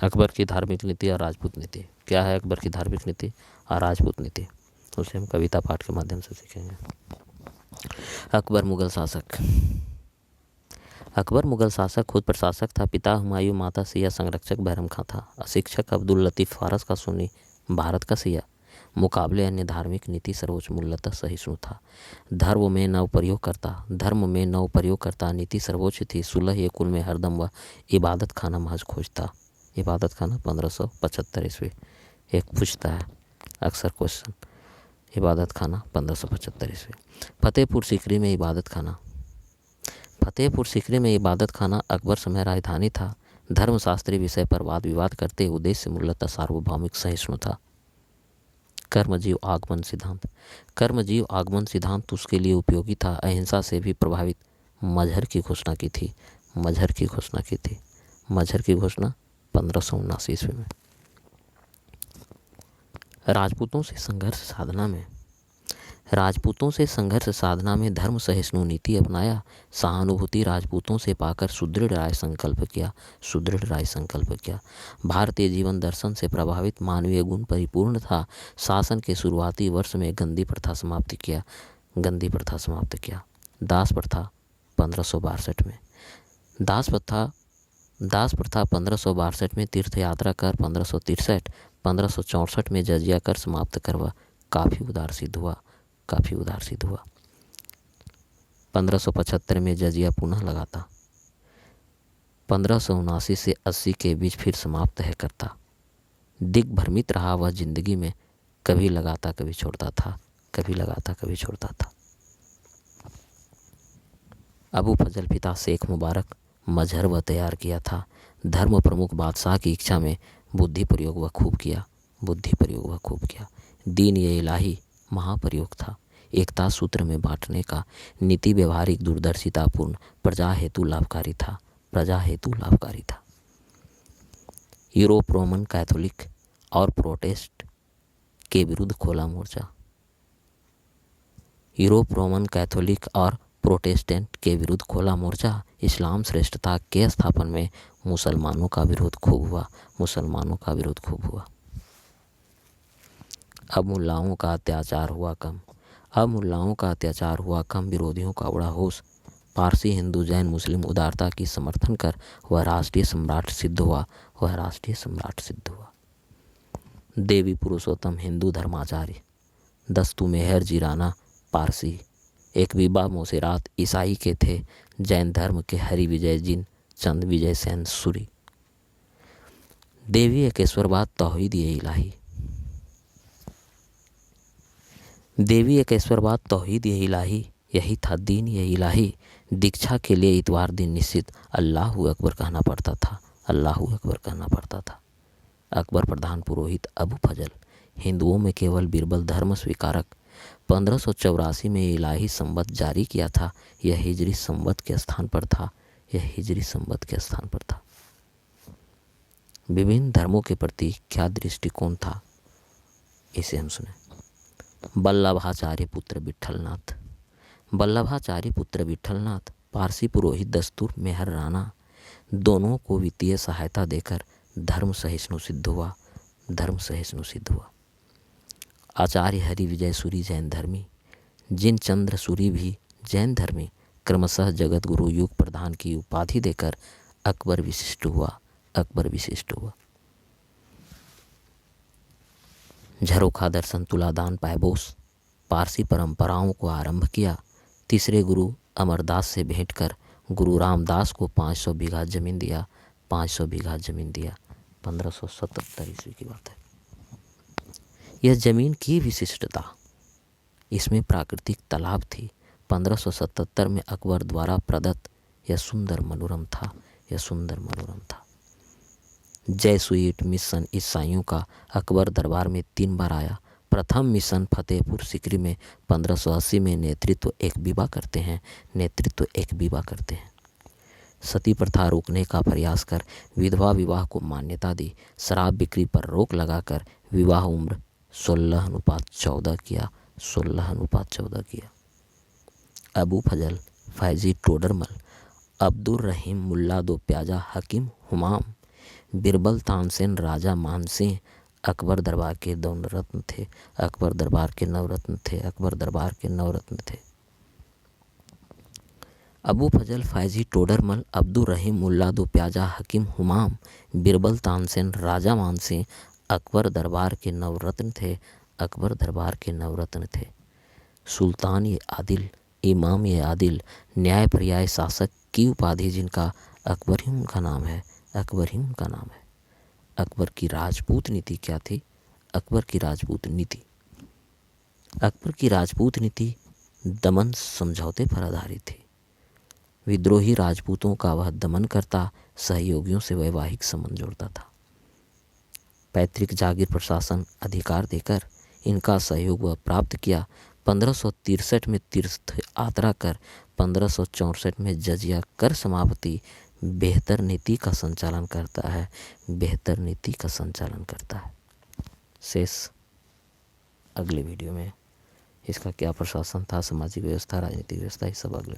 अकबर की धार्मिक नीति और राजपूत नीति। क्या है अकबर की धार्मिक नीति और राजपूत नीति, उसे हम कविता पाठ के माध्यम से सीखेंगे। अकबर मुगल शासक। अकबर मुगल शासक, खुद प्रशासक था। पिता हुमायूं, माता सिया, संरक्षक बहरम खां था। अशिक्षक अब्दुल लतीफ़ फारस का सुन्नी, भारत का सिया। मुकाबले अन्य धार्मिक नीति सर्वोच्च, मूलतः सहिष्णु था। धर्म में नव प्रयोग करता नीति सर्वोच्च थी। सुलह ये कुल में हरदम वह इबादत खाना महज खोजता। इबादत खाना 1575 ईस्वी। एक पूछता है अक्सर क्वेश्चन, इबादत खाना 1575 ईस्वी। फतेहपुर सीकरी में इबादत खाना। फतेहपुर सीकरी में इबादत खाना अकबर समय राजधानी था। धर्मशास्त्रीय विषय पर वाद विवाद करते उद्देश्य मूलतः सार्वभौमिक सहिष्णु था। कर्मजीव आगमन सिद्धांत। कर्मजीव आगमन सिद्धांत उसके लिए उपयोगी था। अहिंसा से भी प्रभावित मजहर की घोषणा की थी। मजहर की घोषणा 1579 ईस्वी में। राजपूतों से संघर्ष साधना में धर्म सहिष्णु नीति अपनाया। सहानुभूति राजपूतों से पाकर सुदृढ़ राय संकल्प किया। भारतीय जीवन दर्शन से प्रभावित मानवीय गुण परिपूर्ण था। शासन के शुरुआती वर्ष में गंदी प्रथा समाप्त किया। दास प्रथा 1562 में। दास प्रथा 1562 में, तीर्थ यात्रा कर 1564 में जजिया कर समाप्त करवा काफ़ी उदार सिद्ध हुआ। 1575 में जजिया पुनः लगाता। 1579 से 80 के बीच फिर समाप्त है करता। दिग्भ्रमित रहा वह जिंदगी में, कभी लगाता कभी छोड़ता था। अबू फजल पिता शेख मुबारक मजहर वह तैयार किया था। धर्म प्रमुख बादशाह की इच्छा में बुद्धि प्रयोग वह खूब किया। दीन ये इलाही महाप्रयोग था। एकता सूत्र में बांटने का नीति व्यवहारिक दूरदर्शितापूर्ण प्रजा हेतु लाभकारी था। यूरोप रोमन कैथोलिक और प्रोटेस्ट के विरुद्ध खोला मोर्चा। यूरोप रोमन कैथोलिक और प्रोटेस्टेंट के विरुद्ध खोला मोर्चा। इस्लाम श्रेष्ठता के स्थापन में मुसलमानों का विरोध खूब हुआ। अब मुल्लाओं का अत्याचार हुआ कम। विरोधियों का उड़ा होश। पारसी, हिंदू, जैन, मुस्लिम उदारता की समर्थन कर वह राष्ट्रीय सम्राट सिद्ध हुआ। देवी पुरुषोत्तम हिंदू धर्माचार्य। दस्तू मेहर जीराना पारसी। एक बीबा मोसेरात ईसाई के थे। जैन धर्म के हरि विजय जिन चंद विजय सेन सूरी। देवी एकेश्वरवाद तौहीद ये इलाही। यही था दीन ये इलाही। दीक्षा के लिए इतवार दिन निश्चित अल्लाहू अकबर कहना पड़ता था। अकबर प्रधान पुरोहित अबू फजल। हिंदुओं में केवल बीरबल धर्म स्वीकारक। 1584 में इलाही संवत जारी किया था। यह हिजरी संवत के स्थान पर था। विभिन्न धर्मों के प्रति क्या दृष्टिकोण था, इसे हम सुने। वल्लभाचार्य पुत्र विठलनाथ पारसी पुरोहित दस्तूर मेहर राणा, दोनों को वित्तीय सहायता देकर धर्म सहिष्णु सिद्ध हुआ। आचार्य हरि विजय सूरी जैन धर्मी। जिन चंद्र सूरी भी जैन धर्मी। क्रमशः जगत गुरु युग प्रधान की उपाधि देकर अकबर विशिष्ट हुआ। झरोखा दर्शन तुलादान पायबोस पारसी परंपराओं को आरंभ किया। तीसरे गुरु अमरदास से भेंट कर गुरु रामदास को 500 बीघा जमीन दिया। 1577 ईस्वी की बात है। यह जमीन की विशिष्टता, इसमें प्राकृतिक तालाब थी। 1577 में अकबर द्वारा प्रदत्त यह सुंदर मनोरम था। जयसुइट मिशन ईसाइयों का अकबर दरबार में 3 बार आया। प्रथम मिशन फतेहपुर सीकरी में 1580 में नेतृत्व एक विवाह करते हैं। सती प्रथा रोकने का प्रयास कर विधवा विवाह को मान्यता दी। शराब बिक्री पर रोक लगाकर विवाह उम्र 16:14 किया। अबू फजल फैजी टोडरमल, अब्दुल रहीम मुल्ला दो प्याजा हकीम हुमाम, बिरबल तानसेन राजा मानसिंह अकबर दरबार के नवरत्न थे। अकबर दरबार के नवरत्न थे। अकबर दरबार के नवरत्न थे। अबू फजल फैजी टोडरमल अब्दुल रहीम मुल्ला दो प्याजा हकीम हुमाम बिरबल तानसेन राजा मानसिंह अकबर दरबार के नवरत्न थे। अकबर दरबार के नवरत्न थे। सुल्तान ये आदिल, इमाम ये आदिल, न्याय पर्याय शासक की उपाधि जिनका, अकबर ही उनका नाम है। अकबर ही उनका नाम है। अकबर की राजपूत नीति क्या थी? अकबर की राजपूत नीति, अकबर की राजपूत नीति दमन समझौते पर आधारित थी। विद्रोही राजपूतों का वह दमन करता, सहयोगियों से वैवाहिक संबंध जोड़ता था। पैतृक जागीर प्रशासन अधिकार देकर इनका सहयोग वह प्राप्त किया। 1563 में तीर्थ यात्रा कर 1564 में जजिया कर समाप्ति बेहतर नीति का संचालन करता है। बेहतर नीति का संचालन करता है। शेष अगले वीडियो में इसका क्या प्रशासन था, सामाजिक व्यवस्था, राजनीतिक व्यवस्था, ये सब अगले